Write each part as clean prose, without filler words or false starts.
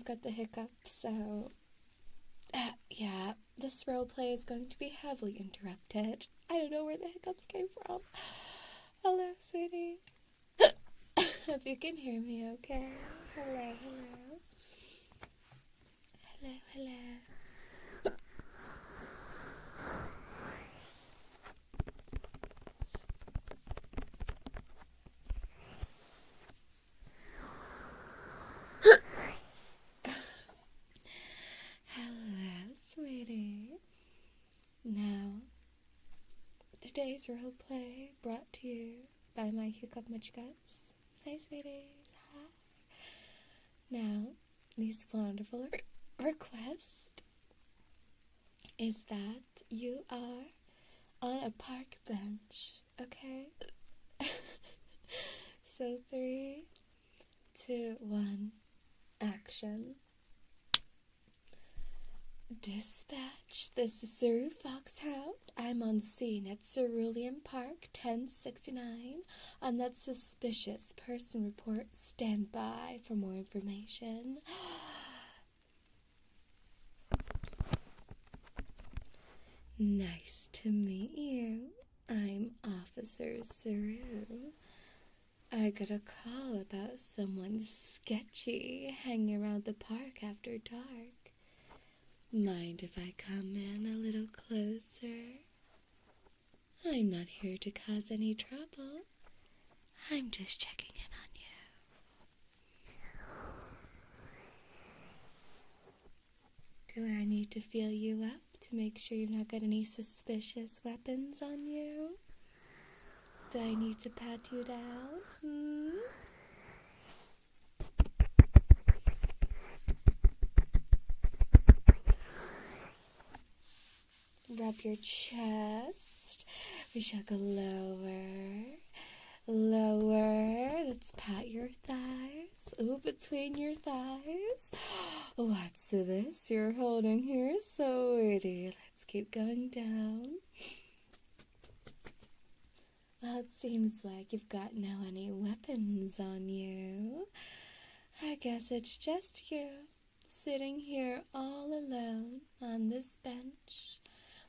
got the hiccups, so yeah, this roleplay is going to be heavily interrupted. I don't know where the hiccups came from. Hello, sweetie. If you can hear me, okay? Hello, hello. Hello, hello. Hello, sweetie. Now, today's roleplay brought to you by my hiccup muchguts. Hi, sweeties. Hi. Now, this wonderful request is that you are on a park bench, okay? So 3, 2, 1, action. Dispatch, this is Ceru Foxhound. I'm on scene at Cerulean Park 1069 on that suspicious person report. Stand by for more information. Nice to meet you. I'm Officer Ceru. I got a call about someone sketchy hanging around the park after dark. Mind if I come in a little closer? I'm not here to cause any trouble. I'm just checking in on you. Do I need to feel you up to make sure you've not got any suspicious weapons on you? Do I need to pat you down? Rub your chest. We shall go lower. Lower. Let's pat your thighs. Ooh, between your thighs. What's this you're holding here, sweetie? Let's keep going down. Well, it seems like you've got no any weapons on you. I guess it's just you, sitting here all alone on this bench,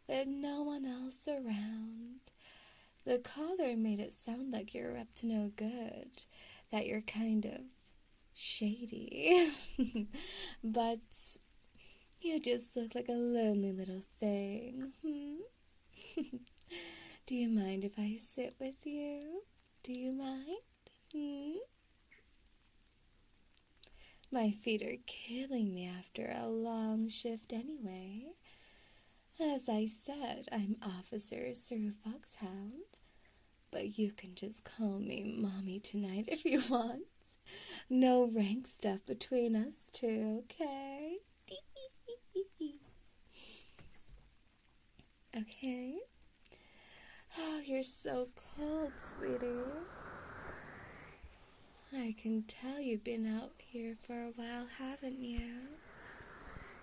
with no one else around. The caller made it sound like you're up to no good, that you're kind of shady. But you just look like a lonely little thing. Do you mind if I sit with you? Do you mind? My feet are killing me after a long shift anyway. As I said, I'm Officer Ceru Foxhound, but you can just call me Mommy tonight if you want. No rank stuff between us two, okay? Okay? Oh, you're so cold, sweetie. I can tell you've been out here for a while, haven't you?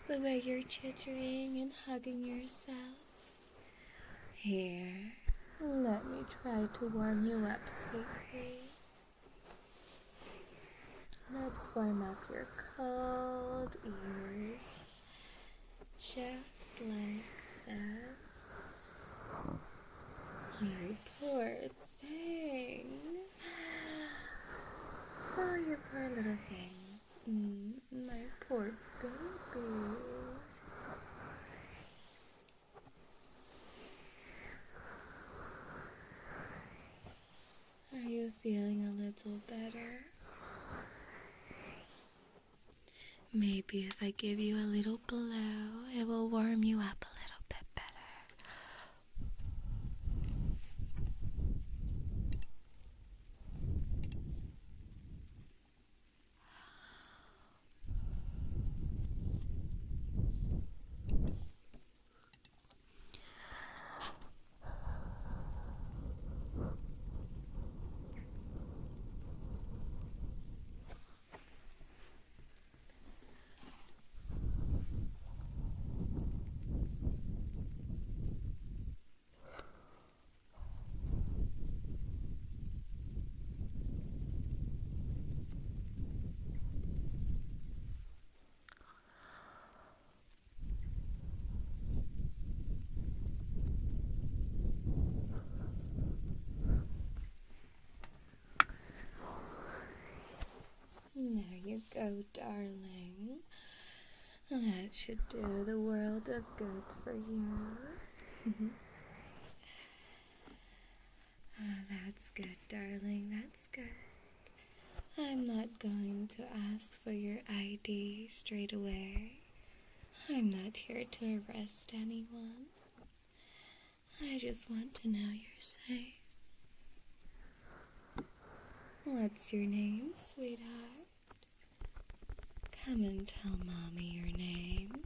The way you're chittering and hugging yourself. Here, let me try to warm you up, sweetie. Let's warm up your cold ears. Just like this. You poor thing. Oh, you poor little thing. My poor baby. Are you feeling a little better? Maybe if I give you a little blow, it will warm you up a little bit better. go, darling. That should do the world of good for you. That's good, darling, that's good. I'm not going to ask for your ID straight away. I'm not here to arrest anyone. I just want to know you're safe. What's your name, sweetheart? Come and tell Mommy your name.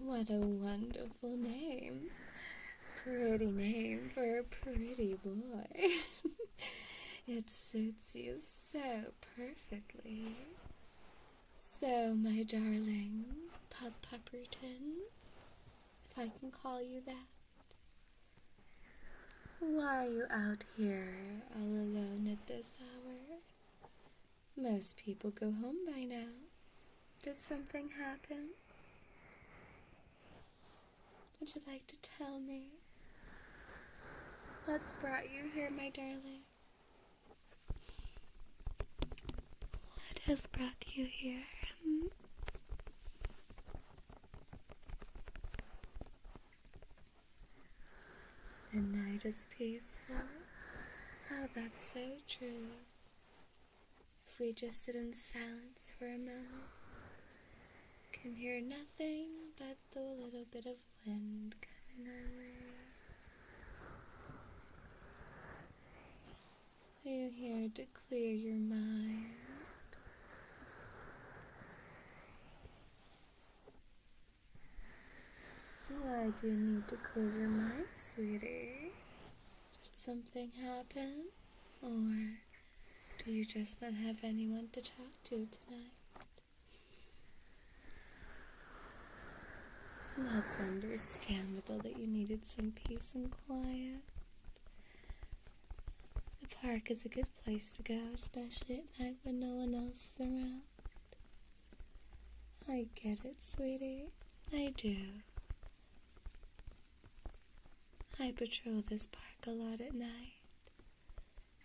What a wonderful name. Pretty name for a pretty boy. It suits you so perfectly. So, my darling, Pupperton, if I can call you that. Why are you out here all alone at this hour? Most people go home by now. Did something happen? Would you like to tell me? What's brought you here, my darling? What has brought you here? The night is peaceful. Oh, that's so true. If we just sit in silence for a moment, can hear nothing but the little bit of wind coming our way. Are you here to clear your mind? Why do you need to clear your mind, sweetie? Did something happen? Or do you just not have anyone to talk to tonight? That's understandable that you needed some peace and quiet. The park is a good place to go, especially at night when no one else is around. I get it, sweetie. I do. I patrol this park a lot at night,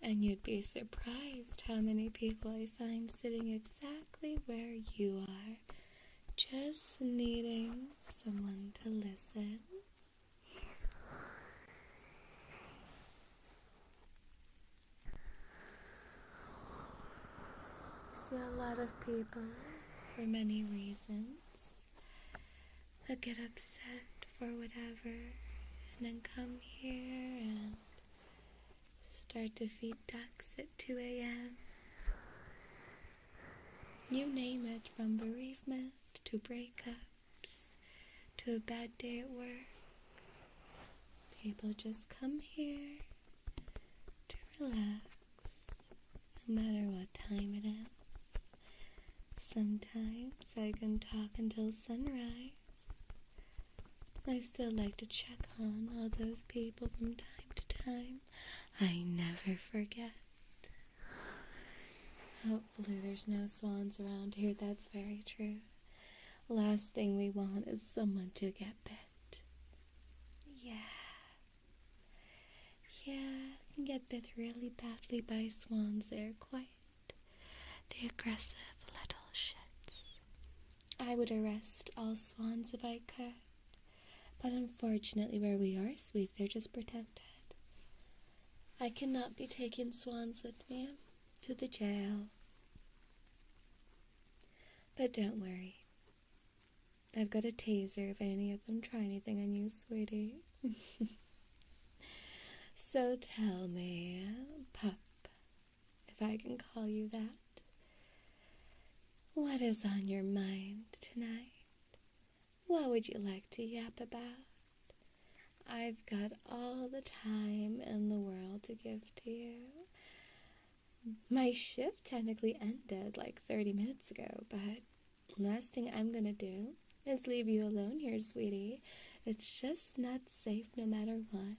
and you'd be surprised how many people I find sitting exactly where you are, just needing someone to listen. I see a lot of people, for many reasons, that get upset for whatever, and then come here and start to feed ducks at 2 a.m. You name it, from bereavement to breakups to a bad day at work. People just come here to relax, no matter what time it is. Sometimes I can talk until sunrise. I still like to check on all those people from time to time. I never forget. Hopefully there's no swans around here, that's very true. Last thing we want is someone to get bit. Yeah, I can get bit really badly by swans. They're quite the aggressive little shits. I would arrest all swans if I could. But unfortunately, where we are, sweet, they're just protected. I cannot be taking swans with me to the jail. But don't worry. I've got a taser if any of them try anything on you, sweetie. So tell me, pup, if I can call you that, what is on your mind tonight? What would you like to yap about? I've got all the time in the world to give to you. My shift technically ended like 30 minutes ago, but last thing I'm gonna do is leave you alone here, sweetie. It's just not safe no matter what.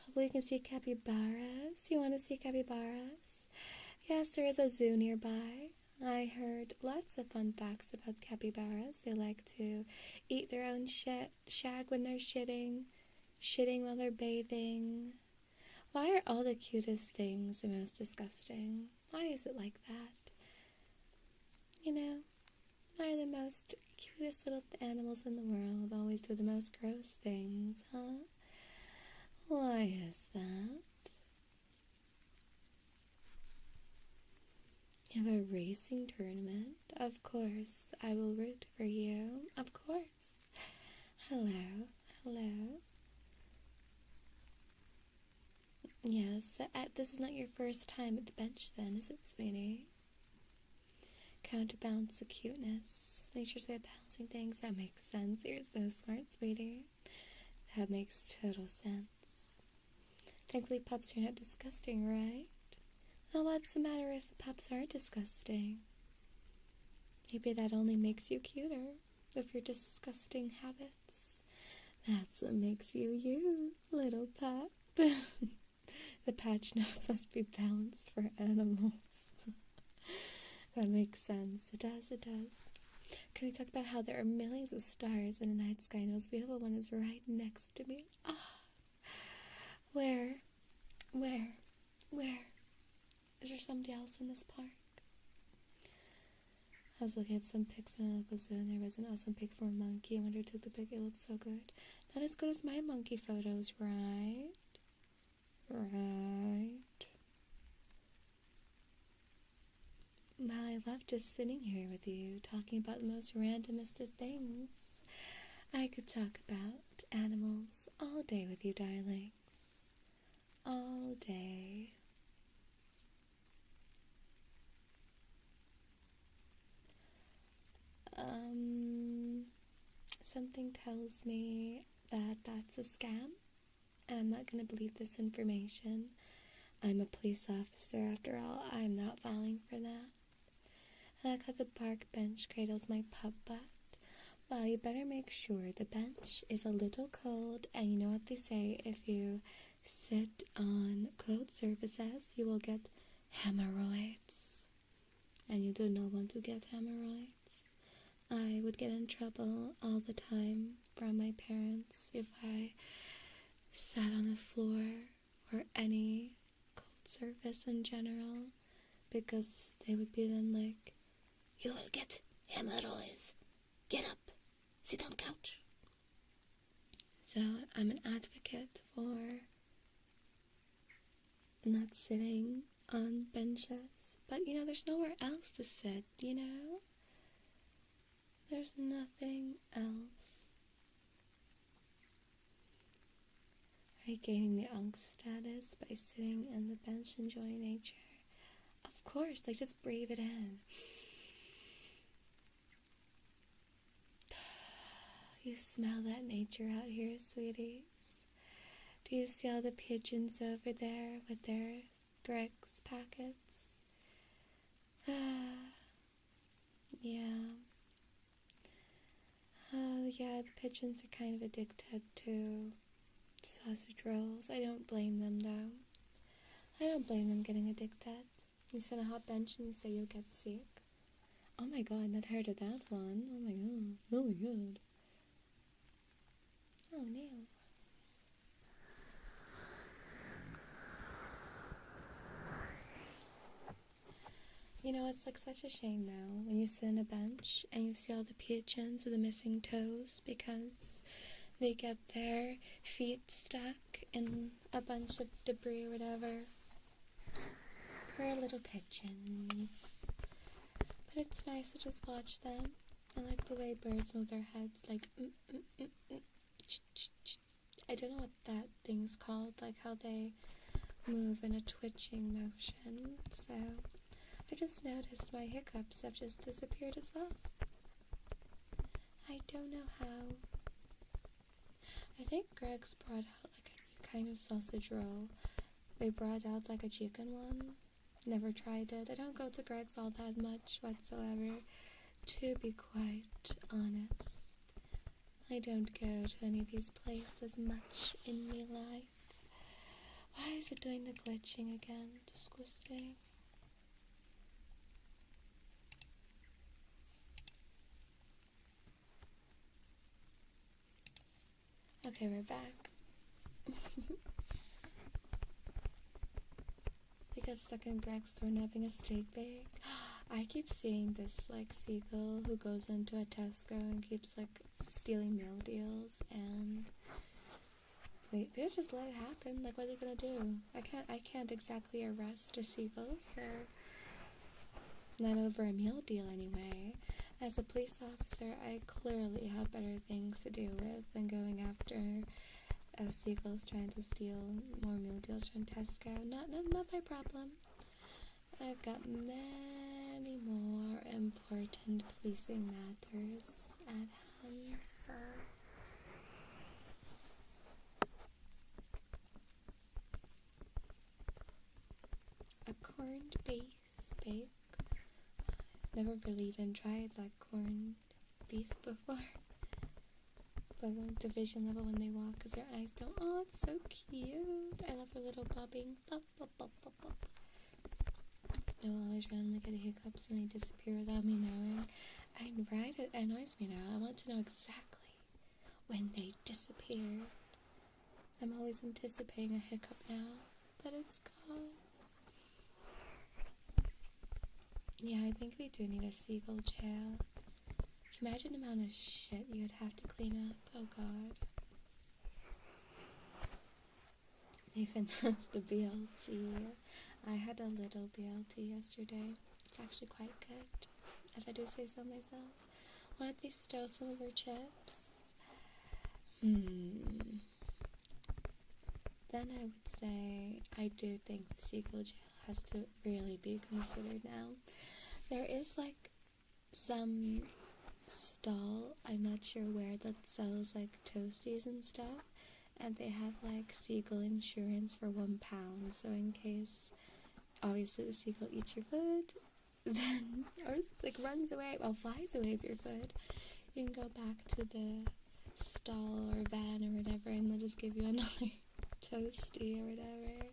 Hopefully you can see capybaras. You want to see capybaras? Yes, there is a zoo nearby. I heard lots of fun facts about capybaras. They like to eat their own shag when they're shitting, shitting while they're bathing. Why are all the cutest things the most disgusting? Why is it like that? You know, why are the most cutest little animals in the world always do the most gross things, huh? Why is that? You have a racing tournament? Of course, I will root for you. Of course. Hello, hello. Yes, this is not your first time at the bench then, is it, sweetie? Counterbalance the cuteness. Nature's way of balancing things. That makes sense. You're so smart, sweetie. That makes total sense. Thankfully, pups are not disgusting, right? Well, what's the matter if the pups aren't disgusting? Maybe that only makes you cuter with your disgusting habits. That's what makes you you, little pup. The patch notes must be balanced for animals. That makes sense. It does, it does. Can we talk about how there are millions of stars in the night sky and the most beautiful one is right next to me? Ah, Where? Is there somebody else in this park? I was looking at some pics in a local zoo and there was an awesome pic for a monkey. I wonder who took the pic. It looks so good. Not as good as my monkey photos, right? Right. Well, I love just sitting here with you, talking about the most randomest of things. I could talk about animals all day with you, darlings. All day. Something tells me that that's a scam, and I'm not going to believe this information. I'm a police officer, after all. I'm not falling for that. And I got the park bench cradles my pup butt. Well, you better make sure the bench is a little cold, and you know what they say, if you sit on cold surfaces, you will get hemorrhoids. And you do not want to get hemorrhoids. I would get in trouble all the time from my parents if I sat on the floor or any cold surface in general, because they would be then like, you will get hemorrhoids. Get up. Sit on couch. So I'm an advocate for not sitting on benches. But, you know, there's nowhere else to sit, you know? There's nothing else. Are you gaining the angst status by sitting on the bench enjoying nature? Of course, like just breathe it in. You smell that nature out here, sweeties? Do you see all the pigeons over there with their Greg's packets? Yeah, the pigeons are kind of addicted to sausage rolls. I don't blame them, though. I don't blame them getting addicted. You sit on a hot bench and you say you'll get sick. Oh my god, not heard of that one. Oh my god. Oh my god. Oh no. You know, it's like such a shame though, when you sit on a bench and you see all the pigeons with the missing toes because they get their feet stuck in a bunch of debris or whatever. Poor little pigeons. But it's nice to just watch them. I like the way birds move their heads, like I don't know what that thing's called, like how they move in a twitching motion, so I just noticed my hiccups have just disappeared as well. I don't know how. I think Greg's brought out like a new kind of sausage roll. They brought out like a chicken one. Never tried it. I don't go to Greg's all that much whatsoever, to be quite honest. I don't go to any of these places much in my life. Why is it doing the glitching again? Disgusting. Okay, we're back. They got stuck in Greg's store having a steak bake. I keep seeing this, like, seagull who goes into a Tesco and keeps, like, stealing meal deals, and they just let it happen. Like, what are they gonna do? I can't exactly arrest a seagull, so not over a meal deal anyway. As a police officer, I clearly have better things to deal with than going after seagulls trying to steal more meal deals from Tesco. Not my problem. I've got many more important policing matters at hand, so. A corned beef bake. Never really even tried like corned beef before. But like division level when they walk, because their eyes don't. Oh, it's so cute. I love her little bobbing. Bop, bop, bop, bop, bop. They will always randomly get hiccups and they disappear without me knowing. It annoys me now. I want to know exactly when they disappeared. I'm always anticipating a hiccup now, but it's gone. Yeah, I think we do need a seagull jail. Can you imagine the amount of shit you'd have to clean up? Oh god. Even as the BLT. I had a little BLT yesterday. It's actually quite good, if I do say so myself. Why don't they steal some of our chips? Then I would say I do think the seagull jail has to really be considered now. There is like some stall, I'm not sure where, that sells like toasties and stuff, and they have like seagull insurance for £1, so in case obviously the seagull eats your food, then, or like runs away, well, flies away with your food, you can go back to the stall or van or whatever, and they'll just give you another toasty or whatever.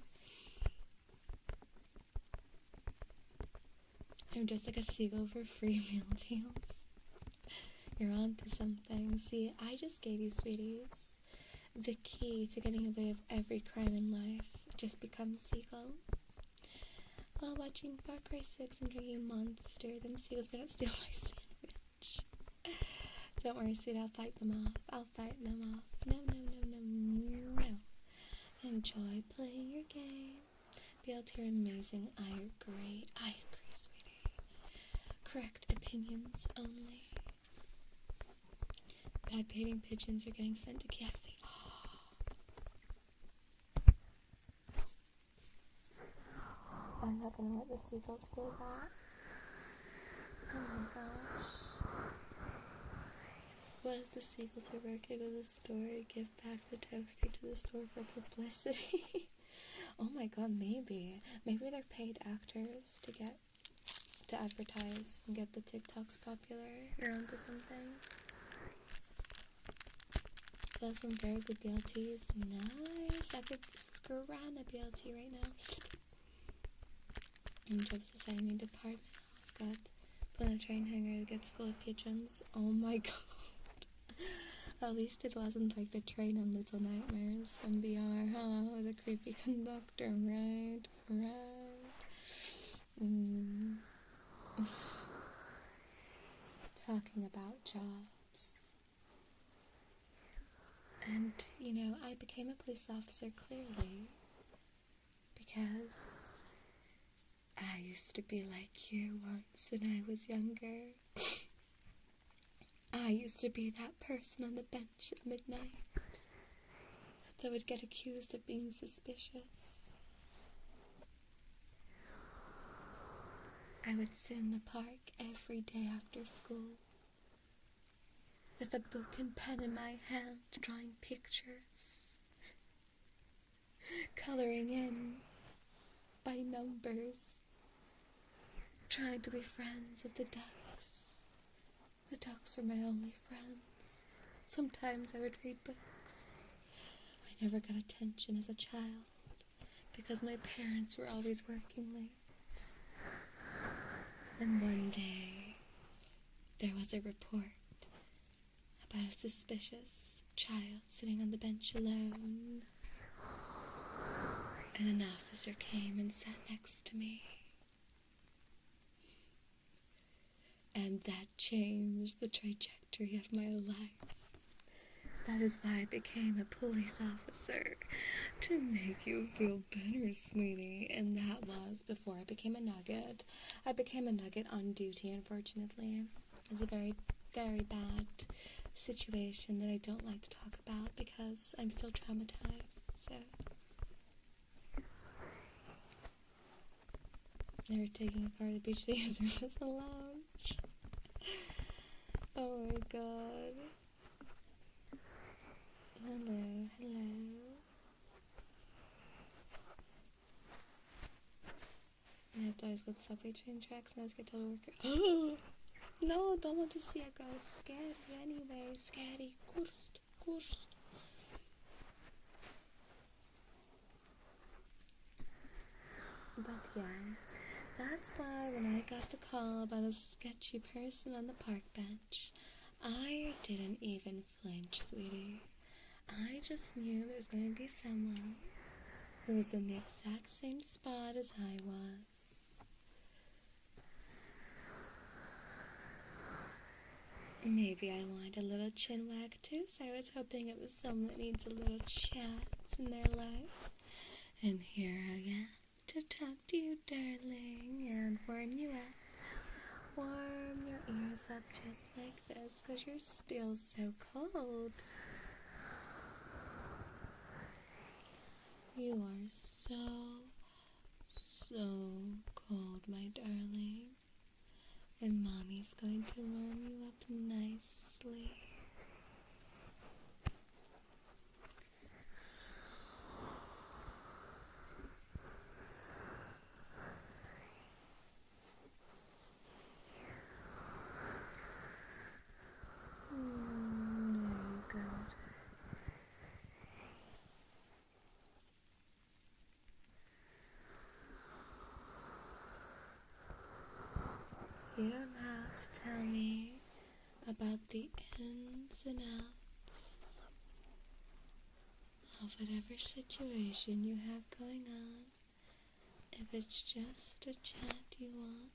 I'm just like a seagull for free meal deals. You're on to something. See, I just gave you, sweeties, the key to getting away with every crime in life. Just become seagull. While watching Far Cry 6 and drinking Monster, them seagulls better not steal my sandwich. Don't worry, sweet, I'll fight them off. I'll fight them off. No. Enjoy playing your game. BLT are amazing. I agree, sweetie. Correct opinions only. Bad behaving pigeons are getting sent to KFC. I'm not gonna let the seagulls hear that. Oh my gosh. What if the seagulls are working in the store and give back the toaster to the store for publicity? Oh my god, maybe. Maybe they're paid actors to advertise and get the TikToks popular. You're onto something. That's some very good BLTs. Nice. I could scran a BLT right now. In Job Society department, got put on a train hangar that gets full of pigeons. Oh my god. At least it wasn't like the train on Little Nightmares on VR, huh? With a creepy conductor, right? Talking about jobs. And, you know, I became a police officer clearly because I used to be like you once when I was younger. I used to be that person on the bench at midnight that would get accused of being suspicious. I would sit in the park every day after school with a book and pen in my hand, drawing pictures, coloring in by numbers, trying to be friends with the ducks. The ducks were my only friends. Sometimes I would read books. I never got attention as a child because my parents were always working late. And one day, there was a report about a suspicious child sitting on the bench alone. and an officer came and sat next to me. And that changed the trajectory of my life. That is why I became a police officer, to make you feel better, sweetie. And that was before I became a nugget. I became a nugget on duty, unfortunately. It was a very, very bad situation that I don't like to talk about because I'm still traumatized, so. They were taking a car to the beach. The user was a lounge. Oh my god. Hello, hello. I have to always go to subway train tracks and I always get told to work. No, don't want to see a ghost. Scary anyway. Scary. Cursed. Cursed. But yeah, that's why when I got the call about a sketchy person on the park bench, I didn't even flinch, sweetie. I just knew there's going to be someone who was in the exact same spot as I was. Maybe I wanted a little chin wag too, so I was hoping it was someone that needs a little chat in their life. And here I am to talk to you, darling, and warm you up. Warm your ears up just like this, 'cause you're still so cold. You are so cold, my darling. And Mommy's going to warm you up nicely. There you go. You don't have to tell me about the ins and outs of whatever situation you have going on. If it's just a chat you want,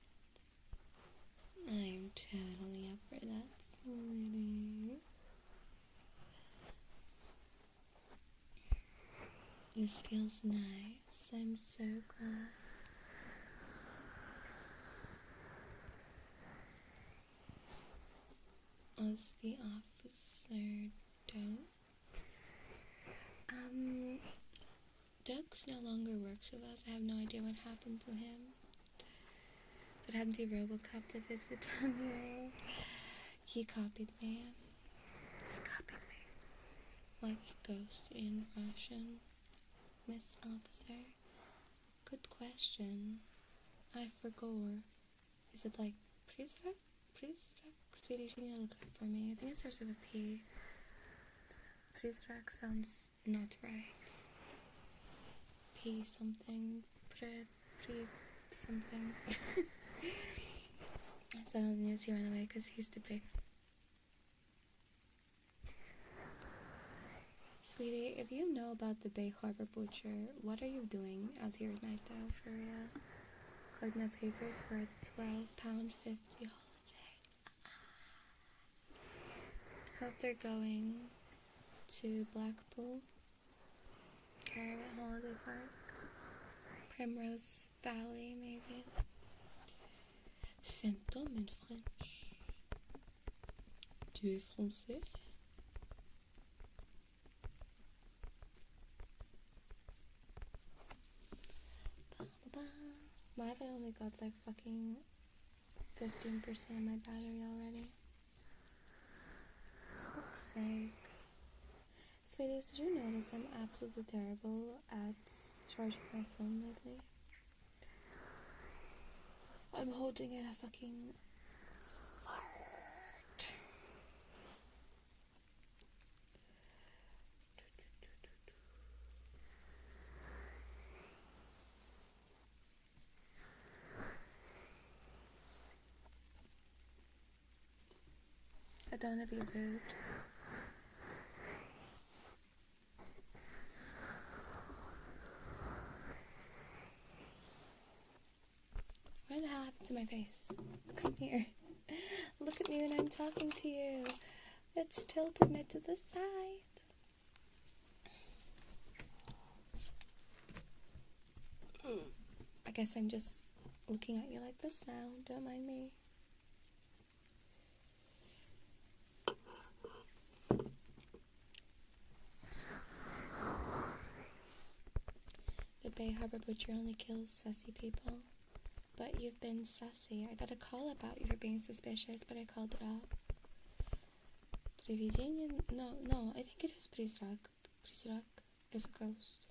I'm totally up for that, sweetie. This feels nice. I'm so glad. Was the officer Dokes? Dokes no longer works with us. I have no idea what happened to him. Did Empty Robocop to visit down here? He copied me. What's ghost in Russian, Miss Officer? Good question. I forgot. Is it like Prisrak? Sweetie, you need to look it up for me. I think it starts with a P. Prisrak sounds not right. P something. Pre something. I said on the news he ran away because he's the big. Sweetie, if you know about the Bay Harbor Butcher, what are you doing out here at night though, for real? Collecting up papers for a £12.50 holiday. Hope they're going to Blackpool, Caravan Holiday Park, Primrose Valley, maybe. Fantôme in French. Tu es français? Why have I only got like fucking 15% of my battery already? For fuck's sake. Sweeties, did you notice I'm absolutely terrible at charging my phone lately? I'm holding in a fucking fart. I don't want to be rude. to my face. Come here. Look at me when I'm talking to you. It's tilted me to the side. I guess I'm just looking at you like this now. Don't mind me. The Bay Harbor Butcher only kills sassy people. But you've been sassy. I got a call about you for being suspicious, but I called it off. No, I think it is Prizrak. Prizrak is a ghost.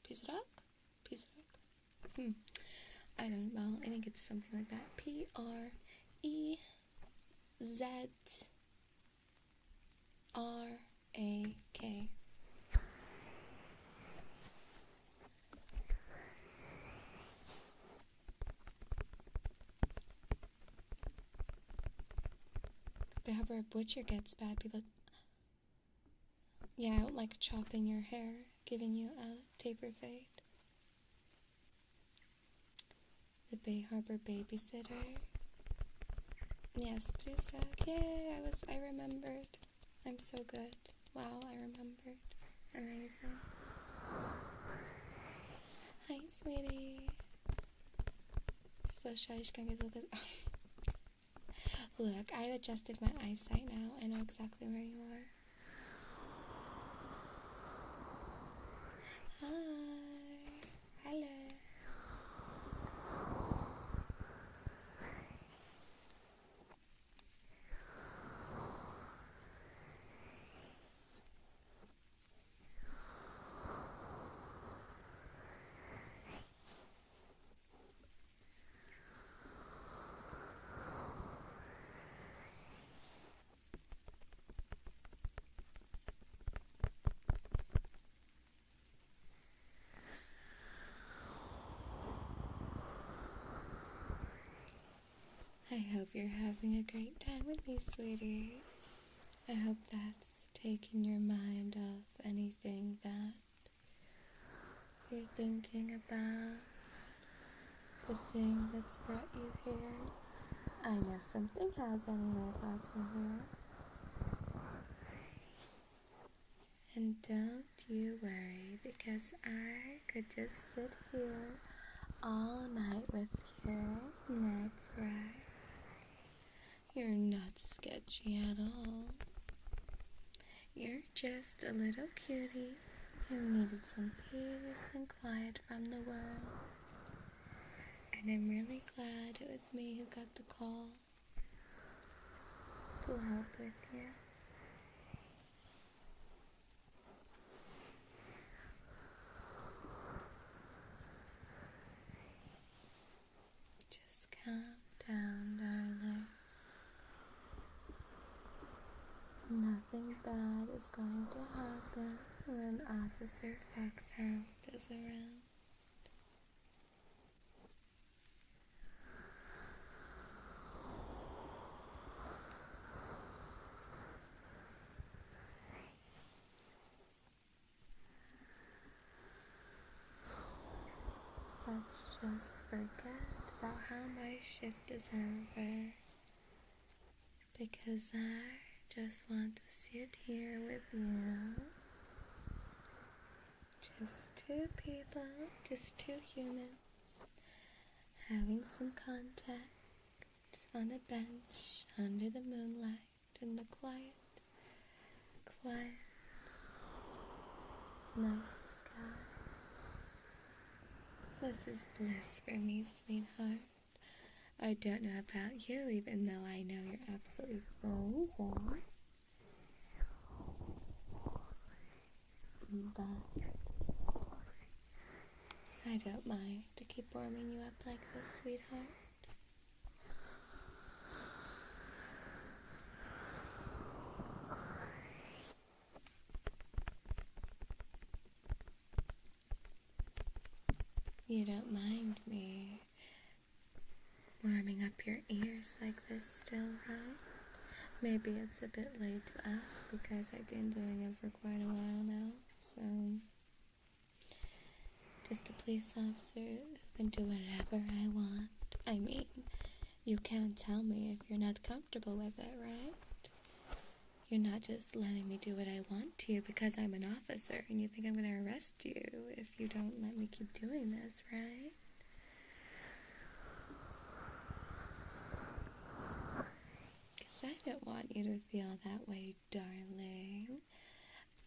Prizrak? I don't know. I think it's something like that. P-R-E-Z-R-A-K. They have a butcher gets bad people. Yeah, I don't like chopping your hair, giving you a taper fade. The Bay Harbor babysitter. Yes, Prizrak. Yay, I remembered. I'm so good. Wow, I remembered. Amazing. Hi, sweetie. So shy, she can't get to look at. Look, I've adjusted my eyesight now. I know exactly where you are. Hi. Hello. I hope you're having a great time with me, sweetie. I hope that's taken your mind off anything that you're thinking about, the thing that's brought you here. I know something has anyway brought you here. And don't you worry, because I could just sit here all night with you. That's right. You're not sketchy at all. You're just a little cutie who needed some peace and quiet from the world. And I'm really glad it was me who got the call to help with you. Just calm down, darling. Nothing bad is going to happen when Officer Foxhound is around. Let's just forget about how my shift is over, because I just want to sit here with you. Just two people, just two humans, having some contact on a bench under the moonlight in the quiet night sky. This is bliss for me, sweetheart. I don't know about you, even though I know you're absolutely frozen. But I don't mind to keep warming you up like this, sweetheart. You don't mind me warming up your ears like this still, right? Maybe it's a bit late to ask because I've been doing it for quite a while now, so just a police officer who can do whatever I want. I mean, you can't tell me if you're not comfortable with it, right? You're not just letting me do what I want to because I'm an officer and you think I'm going to arrest you if you don't let me keep doing this, right? Because I don't want you to feel that way, darling.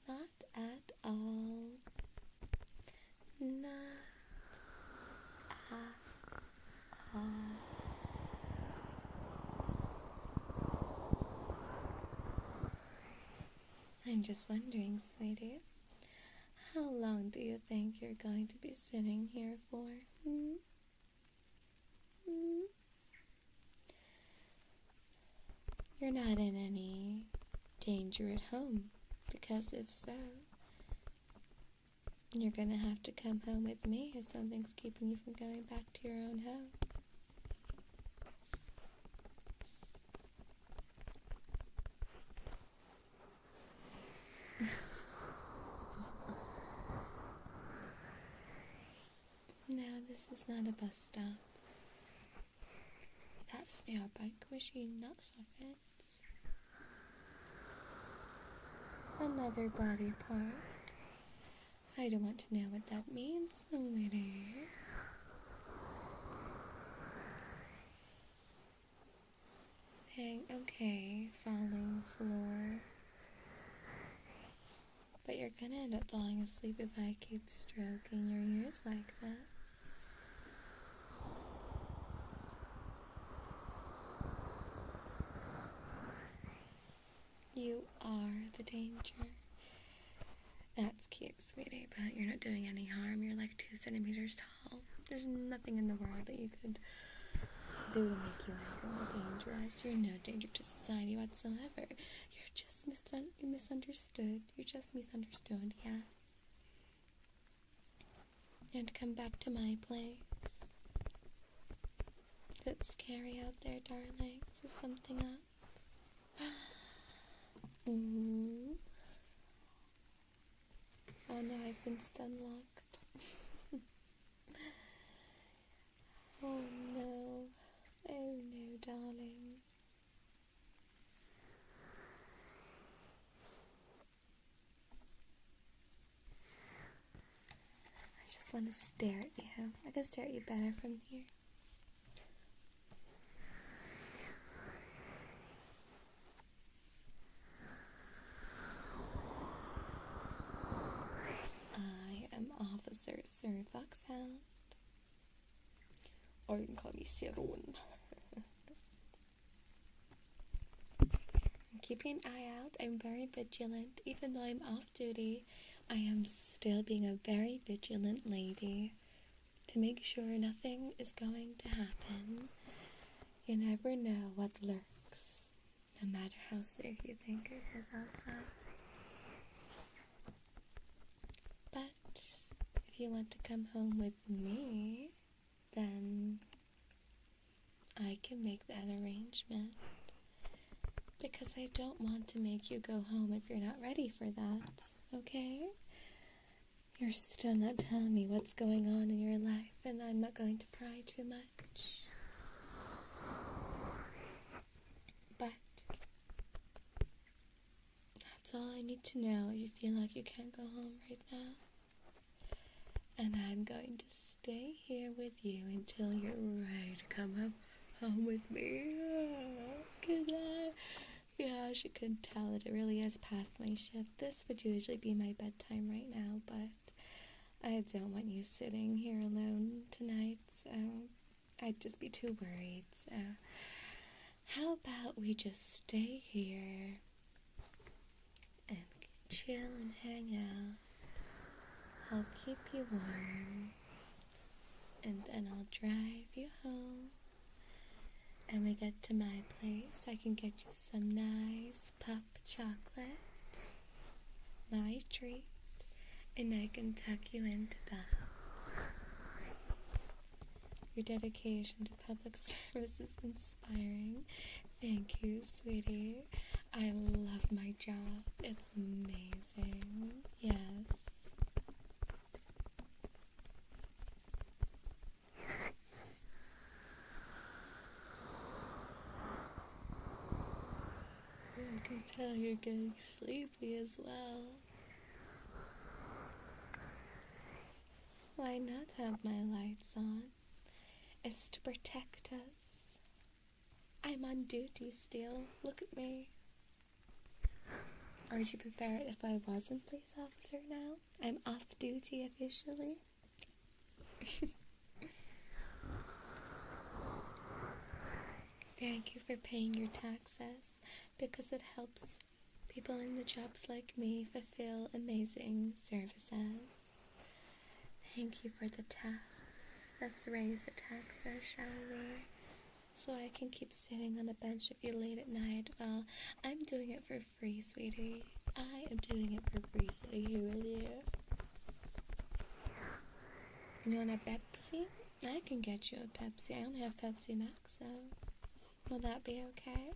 Not at all. Not at all. I'm just wondering, sweetie, how long do you think you're going to be sitting here for? You're not in any danger at home, because if so, you're gonna have to come home with me if something's keeping you from going back to your own home. No, this is not a bus stop. That's the bike machine, not offense. Another body part. I don't want to know what that means, sweetie. Okay, falling floor. But you're gonna end up falling asleep if I keep stroking your ears like that. You are the danger. That's cute, sweetie, but you're not doing any harm. You're like 2 centimeters tall. There's nothing in the world that you could do to make you any more dangerous. You're no danger to society whatsoever. You're just misunderstood. You're just misunderstood, yes. And come back to my place. Is it scary out there, darling? Is something up? Oh no, I've been stunlocked. Oh no. Oh no, darling. I just want to stare at you. I can stare at you better from here. Officer Ceru Foxhound, or you can call me Ceru. I'm keeping an eye out. I'm very vigilant. Even though I'm off duty, I am still being a very vigilant lady to make sure nothing is going to happen. You never know what lurks, no matter how safe you think it is outside. But if you want to come home with me, then I can make that arrangement. Because I don't want to make you go home if you're not ready for that, okay? You're still not telling me what's going on in your life, and I'm not going to pry too much. But that's all I need to know if you feel like you can't go home right now. And I'm going to stay here with you until you're ready to come home with me. Yeah, she couldn't tell it. It really is past my shift. This would usually be my bedtime right now, but I don't want you sitting here alone tonight, so I'd just be too worried. So how about we just stay here and chill and hang out? I'll keep you warm, and then I'll drive you home. And we get to my place, I can get you some nice pup chocolate, my treat, and I can tuck you into bed. Your dedication to public service is inspiring. Thank you, sweetie. I love my job. It's amazing. Yes. tell you're getting sleepy as well. Why not have my lights on? It's to protect us. I'm on duty still. Look at me. Or would you prefer it if I wasn't police officer now? I'm off duty officially. Thank you for paying your taxes, because it helps people in the jobs like me fulfill amazing services. Thank you for the tax. Let's raise the taxes, shall we? So I can keep sitting on a bench with you late at night. Well, I'm doing it for free, sweetie. I am doing it for free, sitting here with you. You want a Pepsi? I can get you a Pepsi. I only have Pepsi Max, so will that be okay?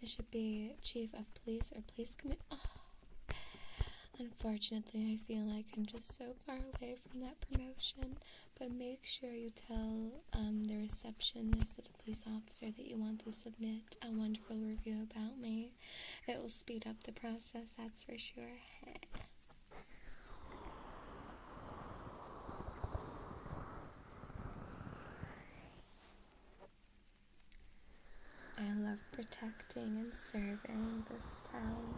I should be chief of police or police commissioner. Oh. Unfortunately, I feel like I'm just so far away from that promotion, but make sure you tell the receptionist or the police officer that you want to submit a wonderful review about me. It will speed up the process, that's for sure. I love protecting and serving this town.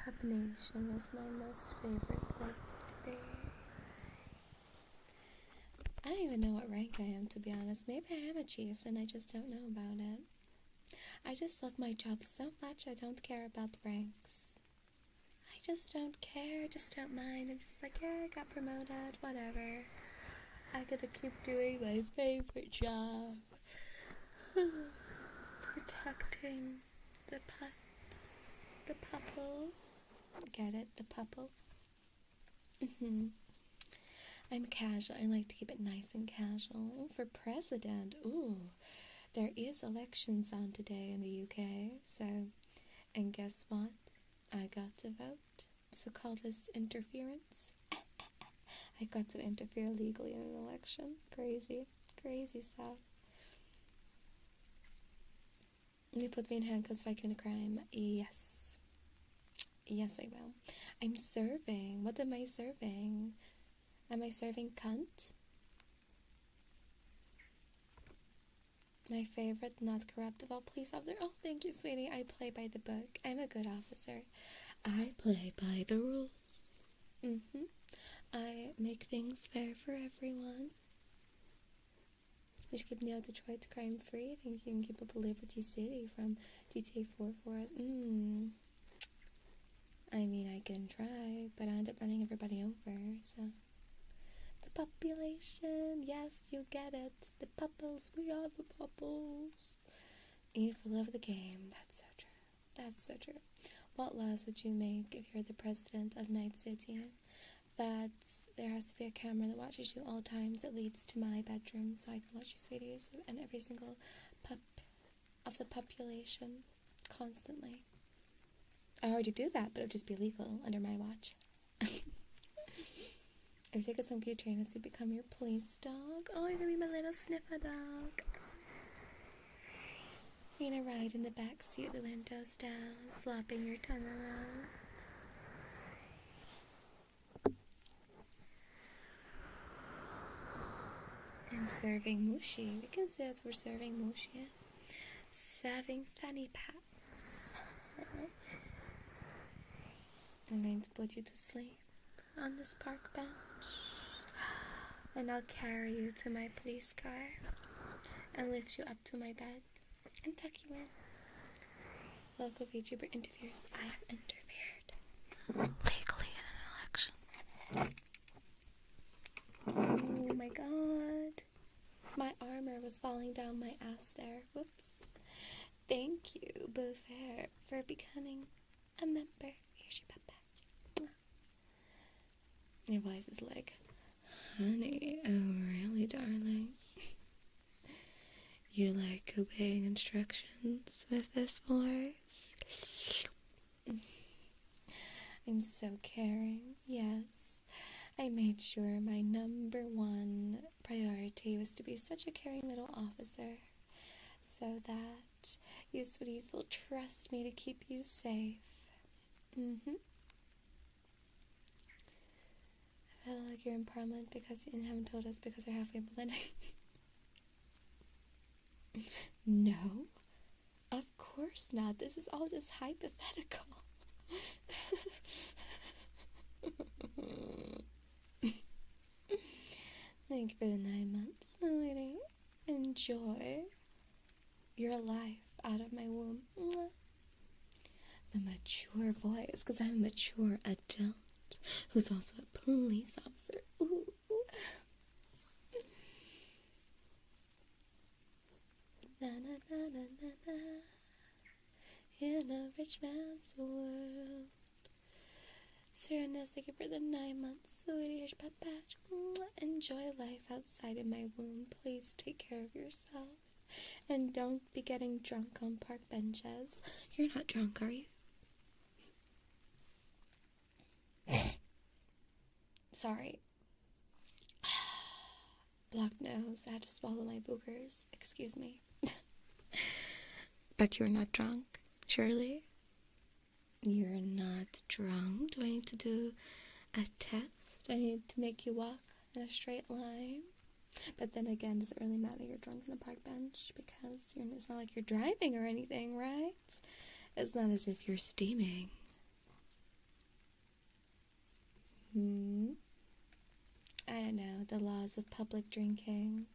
Pup Nation is my most favorite place to be. I don't even know what rank I am, to be honest. Maybe I am a chief and I just don't know about it. I just love my job so much I don't care about the ranks. I just don't care, I just don't mind. I'm just like, yeah, I got promoted, whatever. I gotta keep doing my favorite job. Protecting the pups. The pupple. Get it? The pupple? I'm casual. I like to keep it nice and casual. For president, ooh, there is elections on today in the UK, so, and guess what? I got to vote. So call this interference. I got to interfere legally in an election. Crazy. Crazy stuff. You put me in handcuffs if I commit a crime. Yes. Yes, I will. I'm serving. What am I serving? Am I serving cunt? My favorite not corruptible police officer. Oh, thank you, sweetie. I play by the book. I'm a good officer. I play by the rules. I make things fair for everyone. You should keep Neo Detroit crime free. I think you can keep up Liberty City from GTA 4 for us. I mean, I can try, but I end up running everybody over, so. The population, yes, you get it. The pupples, we are the pupples. Eat for love of the game. That's so true. That's so true. What laws would you make if you're the president of Night City? That there has to be a camera that watches you all times that leads to my bedroom so I can watch you, sweeties, and every single pup of the population constantly. I already do that, but it would just be legal under my watch. If you take us home, you train us to become your police dog. Oh, you're gonna be my little sniffer dog. You're gonna ride in the back seat, the windows down, flopping your tongue around. I'm serving Mushi. We can say that we're serving Mushi. Serving fanny packs. I'm going to put you to sleep on this park bench. And I'll carry you to my police car and lift you up to my bed and tuck you in. Local VTuber interferes. I have interfered legally in an election. Oh my god. My armor was falling down my ass there. Whoops. Thank you, Beaufair, for becoming a member. Here's your pet badge. Your voice is like, honey, oh really, darling? You like obeying instructions with this voice? I'm so caring, yes. I made sure my number one priority was to be such a caring little officer so that you sweeties will trust me to keep you safe. I feel like you're in Parliament because you haven't told us because we're halfway implementing. No, of course not. This is all just hypothetical. Thank you for the 9 months, sweetie. Enjoy your life out of my womb. The mature voice, because I'm a mature adult who's also a police officer. Ooh. Na na na na na na. In a rich man's world. Serenus, thank you for the 9 months, sweetie. Here's your pet patch. Enjoy life outside of my womb. Please take care of yourself. And don't be getting drunk on park benches. You're not drunk, are you? Sorry. Blocked nose. I had to swallow my boogers. Excuse me. But you're not drunk, surely? You're not drunk? Do I need to do a test? Do I need to make you walk in a straight line? But then again, does it really matter you're drunk on a park bench? Because it's not like you're driving or anything, right? It's not as if you're steaming. I don't know, the laws of public drinking.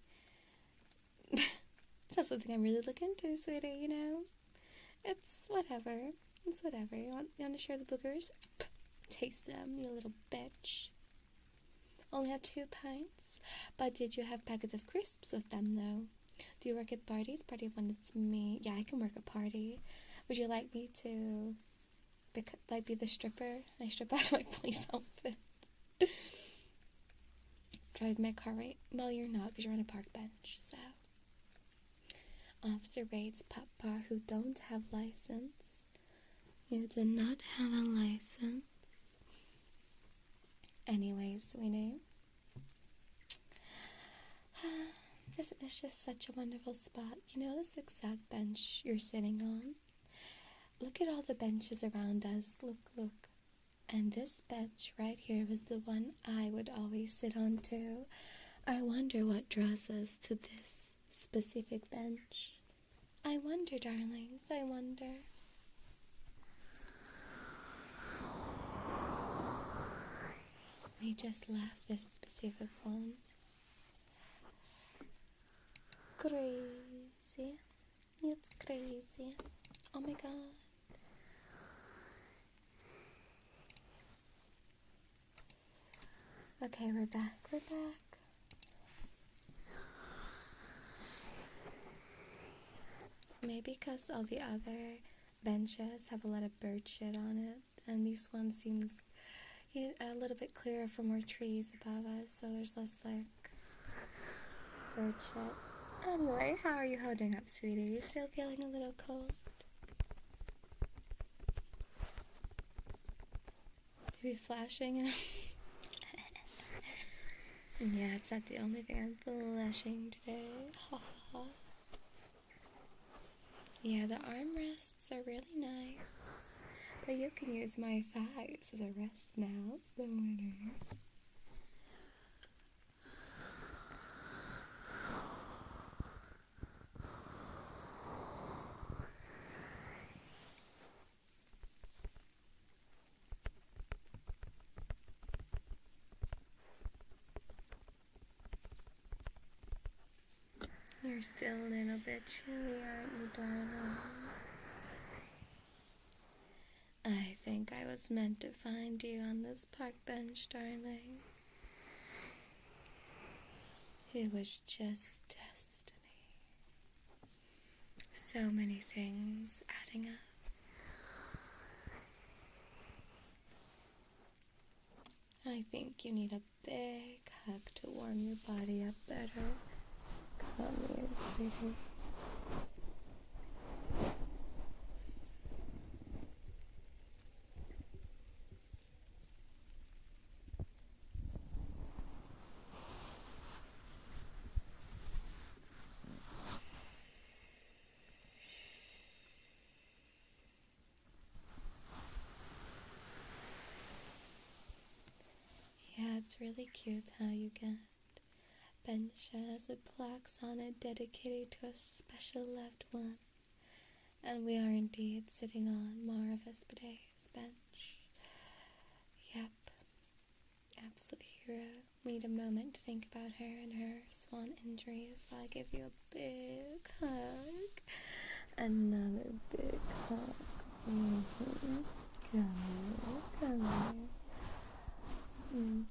It's not something I'm really looking into, sweetie, you know? It's whatever. It's whatever. You want to share the boogers? Taste them, you little bitch. Only had 2 pints. But did you have packets of crisps with them, though? Do you work at parties? Party of one, it's me. Yeah, I can work a party. Would you like me to, be the stripper? I strip out of my police outfit. Drive my car right? Well, you're not, because you're on a park bench, so. Officer raids pop bar who don't have license. You do not have a license. Anyways, sweetie. This is just such a wonderful spot. You know this exact bench you're sitting on? Look at all the benches around us. Look. And this bench right here was the one I would always sit on too. I wonder what draws us to this specific bench. I wonder, darlings, I wonder. We just left this specific one. Crazy. It's crazy. Oh my god. Okay, we're back. Maybe because all the other benches have a lot of bird shit on it, and this one seems a little bit clearer for more trees above us, so there's less, bird shit. Anyway, how are you holding up, sweetie? You still feeling a little cold? You be flashing? Yeah, it's not the only thing I'm flashing today. Ha ha. Yeah, the armrests are really nice. But you can use my thighs as a rest now, so whatever. You're still a little bit chilly, aren't you, darling? I think I was meant to find you on this park bench, darling. It was just destiny. So many things adding up. I think you need a big hug to warm your body up better. Come here, sweetie. it's really cute how you get benches with plaques on it dedicated to a special loved one. And we are indeed sitting on Mara Vespidae's bench. Yep. Absolute hero. We need a moment to think about her and her swan injuries while I give you a big hug. Another big hug. Come here. Come here.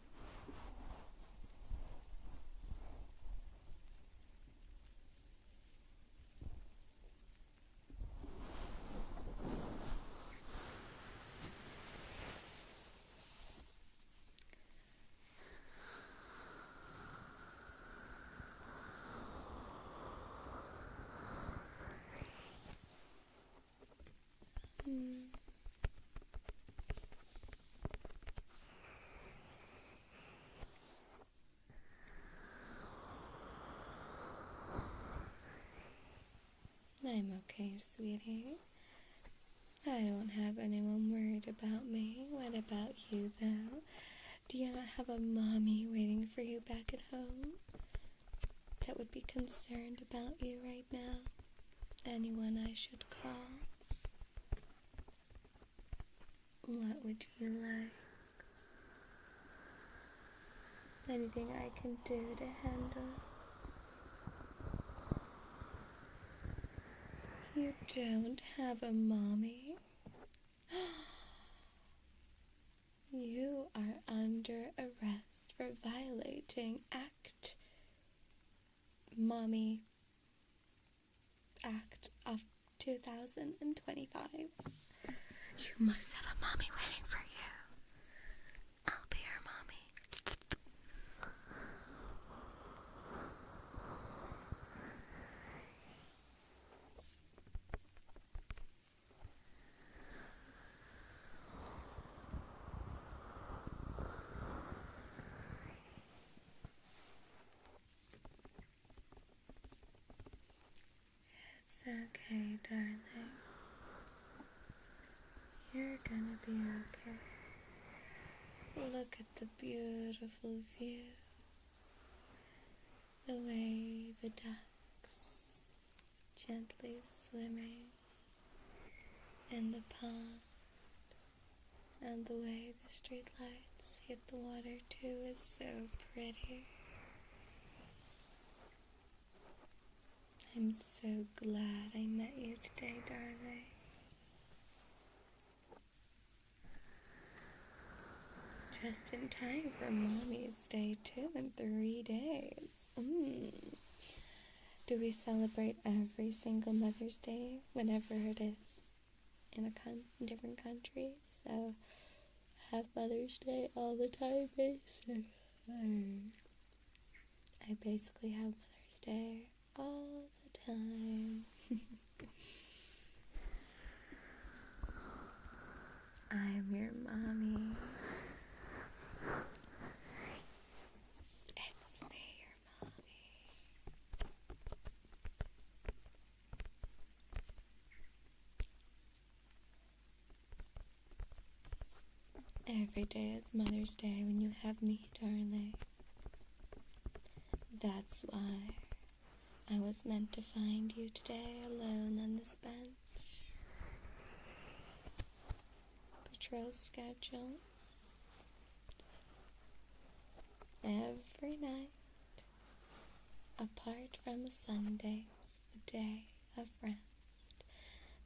I'm okay, sweetie. I don't have anyone worried about me. What about you, though? Do you not have a mommy waiting for you back at home that would be concerned about you right now? Anyone I should call? What would you like? Anything I can do to handle? You don't have a mommy? You are under arrest for violating Mommy Act of 2025. You must have a mommy waiting for you. I'll be your mommy. It's okay, darling. You're gonna be okay. Look at the beautiful view. The way the ducks gently swimming in the pond. And the way the street lights hit the water too is so pretty. I'm so glad I met you today, darling. Just in time for Mommy's Day 2 in 3 days. Do we celebrate every single Mother's Day, whenever it is, in different countries? So, have Mother's Day all the time, basically. I basically have Mother's Day all the time. I'm your mommy. It's me, your mommy. Every day is Mother's Day when you have me, darling. That's why I was meant to find you today alone on this bench. Patrol schedules every night, apart from Sundays, the day of rest.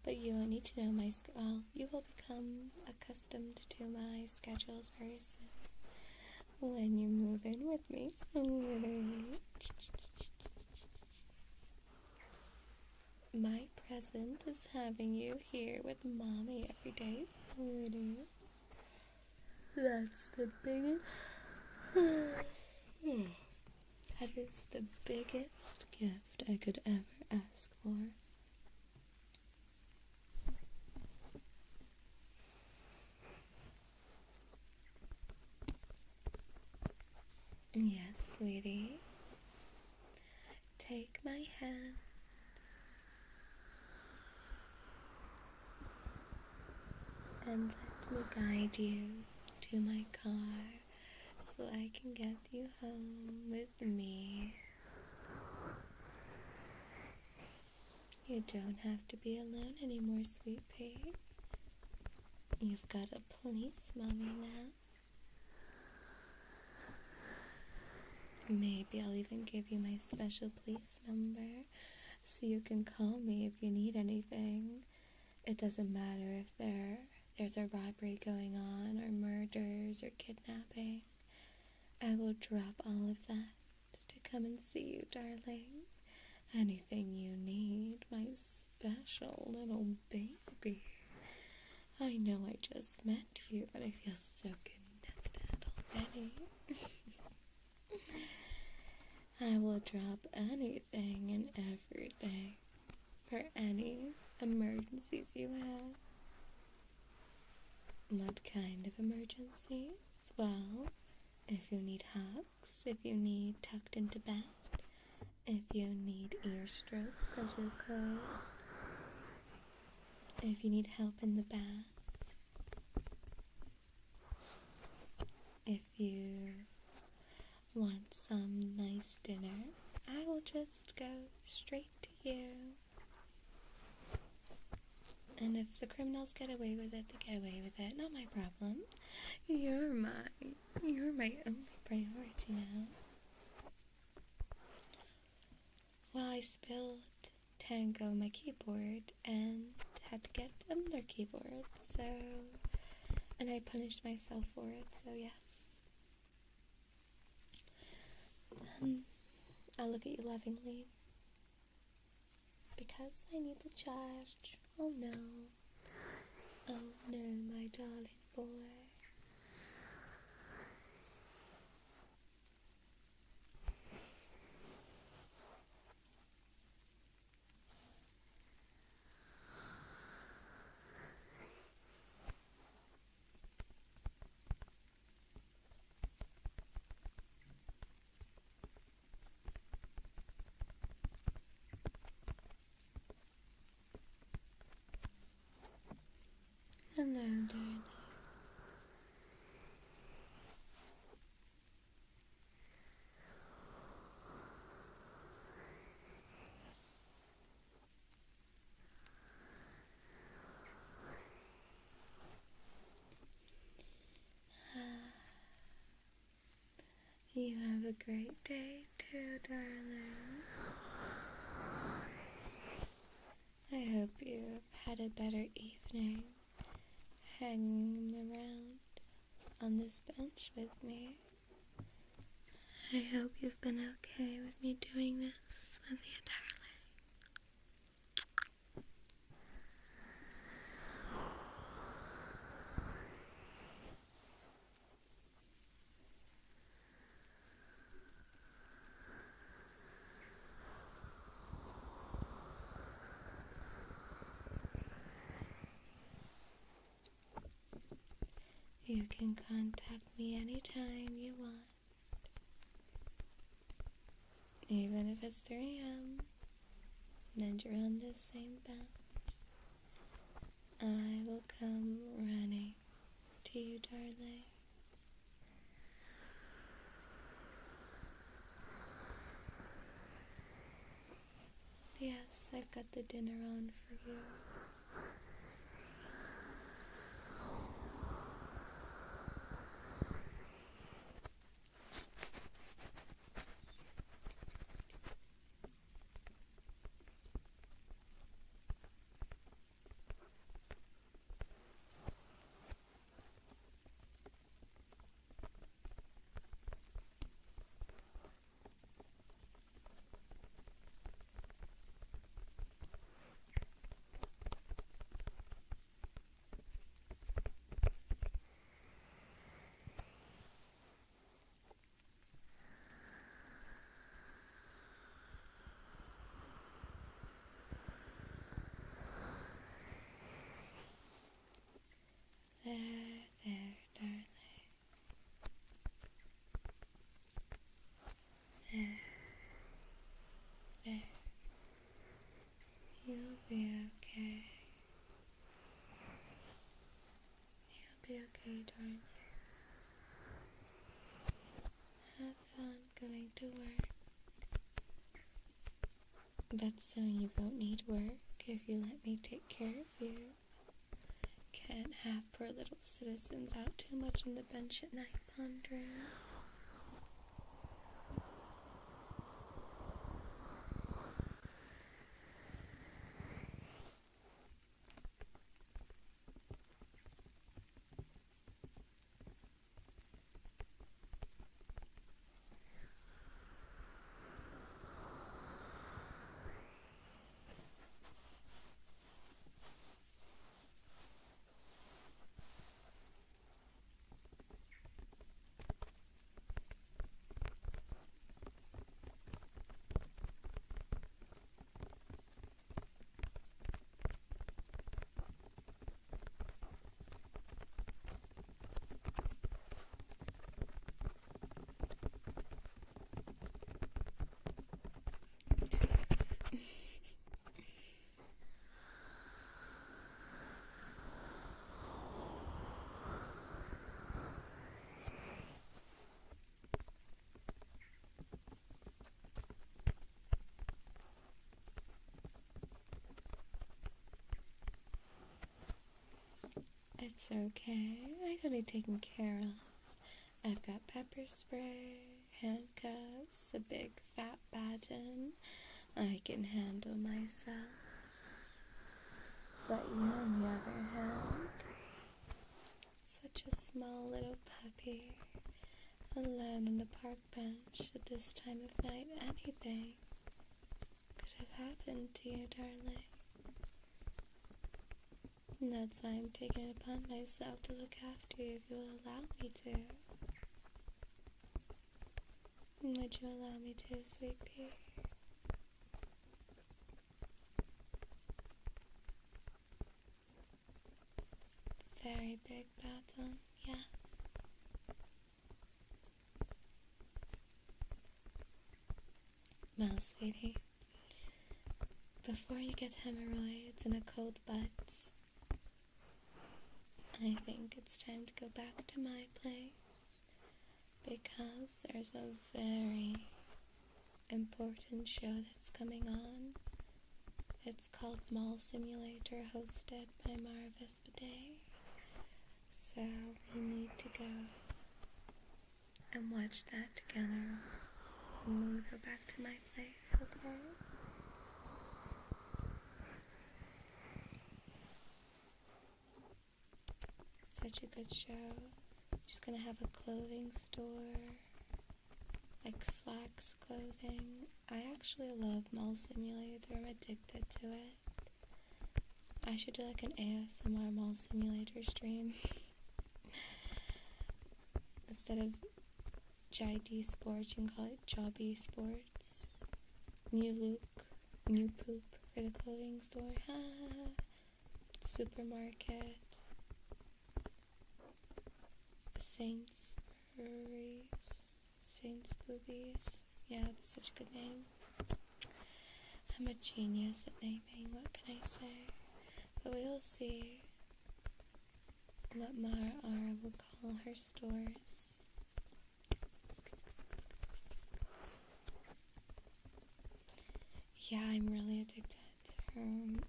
But you won't need to know my you will become accustomed to my schedules very soon when you move in with me, sweetie. My present is having you here with Mommy every day, sweetie. That's the biggest... That is the biggest gift I could ever ask for. Yes, sweetie. Take my hand. And let me guide you to my car so I can get you home with me. You don't have to be alone anymore, sweet pea. You've got a police mommy now. Maybe I'll even give you my special police number so you can call me if you need anything. It doesn't matter if there's a robbery going on, or murders, or kidnapping. I will drop all of that to come and see you, darling. Anything you need, my special little baby. I know I just met you, but I feel so connected already. I will drop anything and everything for any emergencies you have. What kind of emergencies? Well, if you need hugs, if you need tucked into bed, if you need ear strokes because you're cold, if you need help in the bath, if you want some nice dinner, I will just go straight to you. And if the criminals get away with it, they get away with it. Not my problem. You're my only priority now. Well, I spilled Tango on my keyboard and had to get another keyboard, so... And I punished myself for it, so yes. I'll look at you lovingly. Because I need the charge. Oh no. Oh no, my darling boy. Hello, darling. You have a great day too, darling. I hope you've had a better evening hanging around on this bench with me. I hope you've been okay with me doing this with you, darling. You can contact me anytime you want. Even if it's 3 a.m. and you're on this same bench, I will come running to you, darling. Yes, I've got the dinner on for you. There, darling. There. You'll be okay. You'll be okay, darling. going to work. But soon you won't need work if you let me take care of you. Can't have poor little citizens out too much on the bench at night pondering. It's okay. I got it taken care of. I've got pepper spray, handcuffs, a big fat baton. I can handle myself. But you, on the other hand, such a small little puppy, alone on the park bench at this time of night. Anything could have happened to you, darling. And that's why I'm taking it upon myself to look after you if you'll allow me to. Would you allow me to, sweet pea? Very big baton, yes. Well, sweetie, before you get hemorrhoids and a cold butt, I think it's time to go back to my place, because there's a very important show that's coming on. It's called Mall Simulator, hosted by Vespidae. So we need to go and watch that together when we go back to my place, okay? Such a good show. She's gonna have a clothing store, like Slacks clothing. I actually love Mall Simulator. I'm addicted to it. I should do like an ASMR Mall Simulator stream. Instead of JD Sports, you can call it Jobby Sports. New look, new poop for the clothing store. Supermarket. Saints Boobies. Yeah, it's such a good name. I'm a genius at naming, what can I say? But we'll see what Mara will call her stores. Yeah, I'm really addicted to her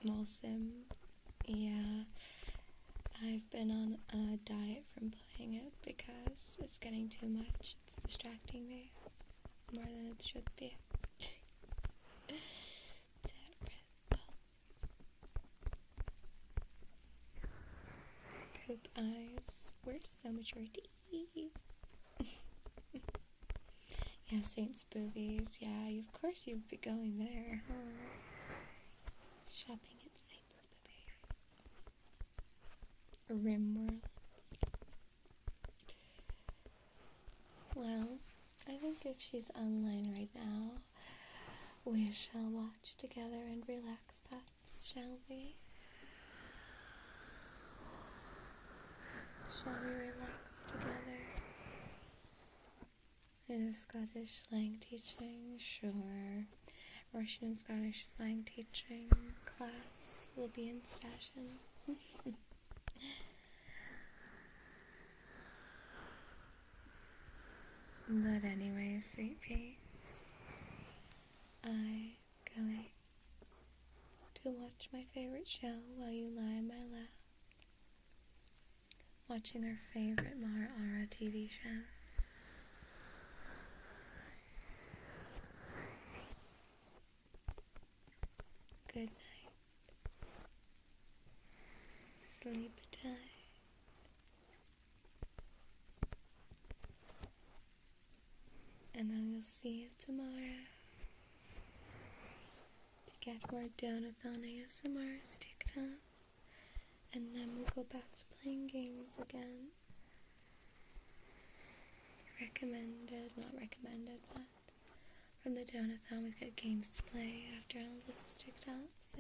Mall Sim. Yeah. I've been on a diet from playing it because it's getting too much. It's distracting me more than it should be. Poop eyes. Where's so maturity? Yeah, Saints Boobies. Yeah, of course you'd be going there, huh? Shopping at Saints Boobies. Rimworld. Well, I think if she's online right now, we shall watch together and relax, pets, shall we? Shall we relax together? In a Scottish slang teaching, sure. Russian and Scottish slang teaching class will be in session. But anyway, sweet pea, I'm going to watch my favorite show while you lie in my lap, watching our favorite Mara TV show. Good night. Sleep tight. And I will see you tomorrow to get more Donothon ASMRs TikTok. And then we'll go back to playing games again. Not recommended, but from the Donothon we've got games to play after all this is TikTok. So,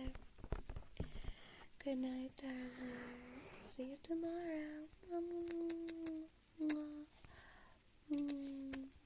good night, darling. See you tomorrow.